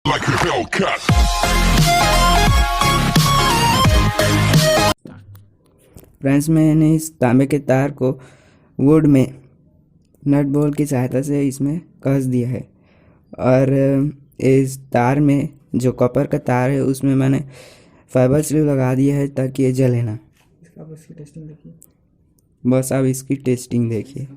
like a Hellcat. Friends, मैंने इस तांबे के तार को वुड में नट बोल्ट की सहायता से इसमें कस दिया है। और इस तार में जो कॉपर का तार है उसमें मैंने फाइबर स्लीव लगा दिया है ताकि ये जले ना। इसकी टेस्टिंग देखिए। बस आप इसकी टेस्टिंग देखिए।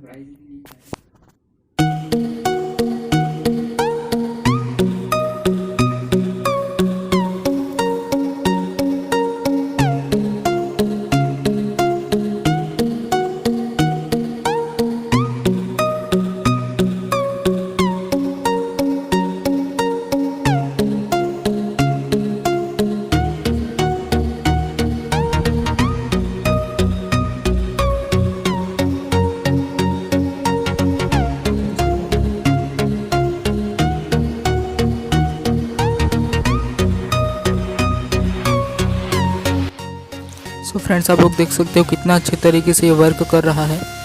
सो फ्रेंड्स, आप लोग देख सकते हो कितना अच्छे तरीके से ये वर्क कर रहा है।